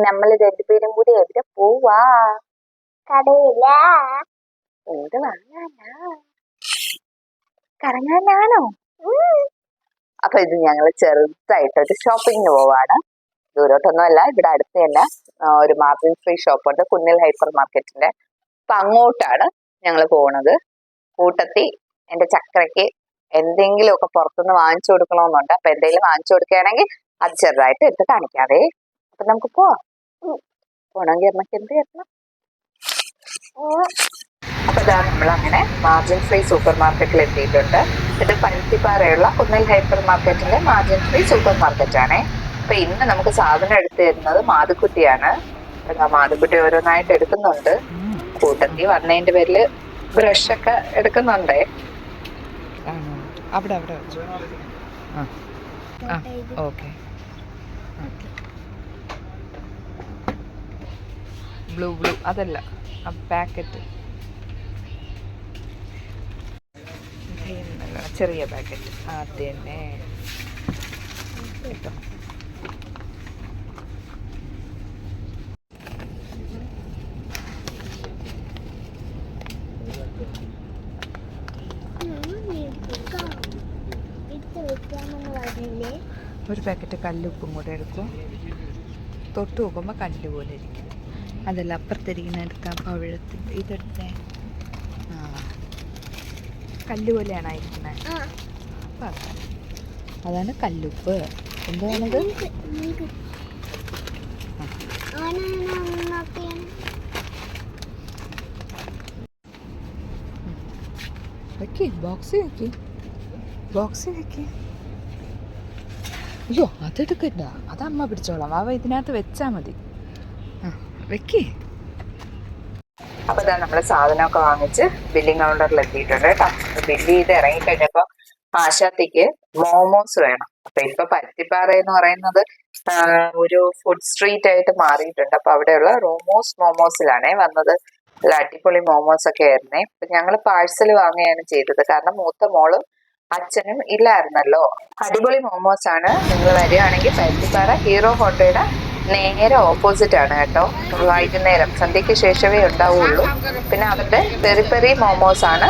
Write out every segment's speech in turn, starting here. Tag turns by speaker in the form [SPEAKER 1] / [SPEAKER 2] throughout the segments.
[SPEAKER 1] നമ്മൾ രണ്ടുപേരും കൂടി എവിടെ പോവാ? കടയില്ല. എന്ത് വാങ്ങാനാ? കറങ്ങാനാണോ? അപ്പൊ ഇത് ഞങ്ങൾ ചെറുതായിട്ടൊരു ഷോപ്പിങ്ങിന് പോവാണ്. ദൂരോട്ടൊന്നും അല്ല, ഇവിടെ അടുത്ത് തന്നെ ഒരു മാർജിൻ ഫ്രീ ഷോപ്പുണ്ട്, കുന്നിൽ ഹൈപ്പർ മാർക്കറ്റിന്റെ. അപ്പൊ അങ്ങോട്ടാണ് ഞങ്ങൾ പോണത്. കൂട്ടത്തി എന്റെ ചക്രയ്ക്ക് എന്തെങ്കിലുമൊക്കെ പുറത്തുനിന്ന് വാങ്ങിച്ചു കൊടുക്കണമെന്നുണ്ട്. അപ്പൊ എന്തെങ്കിലും വാങ്ങിച്ചു കൊടുക്കുകയാണെങ്കിൽ അത് ചെറുതായിട്ട് എടുത്ത് കാണിക്കാവേ. അപ്പൊ നമുക്ക് പോണെങ്കിൽ അമ്മക്ക് എന്ത് ചെയ്യണം? അപ്പൊ ഇതാ നമ്മളങ്ങനെ മാർജിൻ ഫ്രീ സൂപ്പർ മാർക്കറ്റിൽ എത്തിയിട്ടുണ്ട്. ഇത് പരുത്തിപ്പാറയുള്ള കുന്നിൽ ഹൈപ്പർ മാർക്കറ്റിന്റെ മാർജിൻ ഫ്രീ സൂപ്പർ മാർക്കറ്റ് ആണേ. അപ്പൊ ഇന്ന് നമുക്ക് സാധനം എടുത്തു തരുന്നത് മാധുക്കുട്ടിയാണ്. മാധുക്കുട്ടി ഓരോന്നായിട്ട് എടുക്കുന്നുണ്ട്. കൂട്ടത്തി വന്നതിന്റെ പേരില് ബ്രഷൊക്കെ എടുക്കുന്നുണ്ടേ.
[SPEAKER 2] അവിടെ ഓക്കെ. ബ്ലൂ അതല്ല, ആ പാക്കറ്റ് ചെറിയ പാക്കറ്റ് അത് തന്നെ. ഒരു പാക്കറ്റ് കല്ലുപ്പും കൂടെ എടുക്കും. തൊട്ട് നോക്കുമ്പോൾ കല്ല് പോലെ ഇരിക്കും. അതല്ല അപ്പുറത്തിരിക്കുന്ന എടുക്കാം. പവിഴത്തിൽ ഇതെടുത്തേ. കല്ല് പോലെയാണ് ഇരിക്കുന്നത്. അതാണ് കല്ലുപ്പ്. എന്താണത്? ബോക്സ് വെക്കി. അയ്യോ, അതെടുക്കണ്ട, അത് അമ്മ പിടിച്ചോളാം. വാവ ഇതിനകത്ത് വെച്ചാ മതി. വെക്കേ.
[SPEAKER 1] അപ്പൊ ഇതാ നമ്മള് സാധനമൊക്കെ വാങ്ങിച്ച് ബില്ലിംഗ് കൗണ്ടറിൽ എത്തിയിട്ടുണ്ട് കേട്ടോ. ബില്ല് ചെയ്ത് ഇറങ്ങിക്കഴിഞ്ഞപ്പോ ആശാത്തിക്ക് മോമോസ് വേണം. അപ്പൊ ഇപ്പൊ പരുത്തിപ്പാറ എന്ന് പറയുന്നത് ഒരു ഫുഡ് സ്ട്രീറ്റ് ആയിട്ട് മാറിയിട്ടുണ്ട്. അപ്പൊ അവിടെയുള്ള മോമോസിലാണേ വന്നത്. നല്ല അടിപൊളി മോമോസ് ഒക്കെ ആയിരുന്നേ. അപ്പൊ ഞങ്ങള് പാഴ്സൽ വാങ്ങുകയാണ് ചെയ്തത്, കാരണം മൂത്ത മോളും അച്ഛനും ഇല്ലായിരുന്നല്ലോ. അടിപൊളി മോമോസ് ആണ്. നിങ്ങൾ വരികയാണെങ്കിൽ പരുത്തിപ്പാറ ഹീറോ ഹോട്ടയുടെ നേരെ ഓപ്പോസിറ്റ് ആണ് കേട്ടോ. വൈകുന്നേരം സന്ധ്യയ്ക്ക് ശേഷമേ ഉണ്ടാവുള്ളൂ. പിന്നെ അവരുടെ പെരി പെരി മോമോസ് ആണ്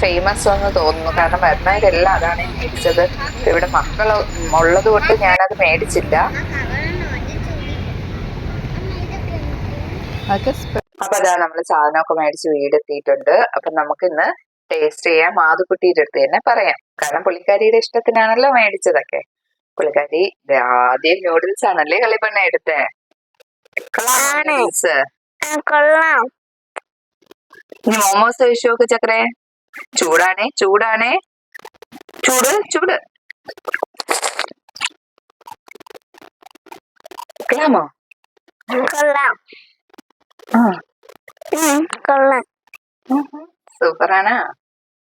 [SPEAKER 1] ഫേമസ് എന്ന് തോന്നുന്നു, കാരണം വരുന്നവരെല്ലാം അതാണ് മേടിച്ചത്. ഇവിടെ മക്കൾ ഉള്ളത് കൊണ്ട് ഞാനത് മേടിച്ചില്ല. അപ്പൊ അതാ നമ്മള് സാധനമൊക്കെ മേടിച്ച് വീടെത്തിയിട്ടുണ്ട്. അപ്പൊ നമുക്ക് ഇന്ന് ടേസ്റ്റ് ചെയ്യാൻ മാധുക്കുട്ടിയുടെ അടുത്ത് തന്നെ പറയാം, കാരണം പുള്ളിക്കാരിയുടെ ഇഷ്ടത്തിനാണല്ലോ മേടിച്ചതൊക്കെ. പുള്ളിക്കാരി ആദ്യം നൂഡിൽസ് ആണല്ലേ കളിപ്പണ്ണ എടുത്തേ. ഇനി മോമോസ് കഴിച്ചു നോക്ക് ചക്രേ. ചൂടാണേ ചൂട്. കൊള്ളാമോ? സൂപ്പറാണ്.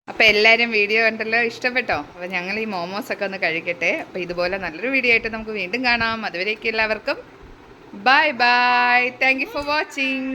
[SPEAKER 2] അപ്പൊ എല്ലാരും വീഡിയോ കണ്ടല്ലോ, ഇഷ്ടപ്പെട്ടോ? അപ്പൊ ഞങ്ങൾ ഈ മോമോസ് ഒക്കെ ഒന്ന് കഴിക്കട്ടെ. അപ്പൊ ഇതുപോലെ നല്ലൊരു വീഡിയോ ആയിട്ട് നമുക്ക് വീണ്ടും കാണാം. അതുവരേക്കും എല്ലാവർക്കും bye. Thank you for watching.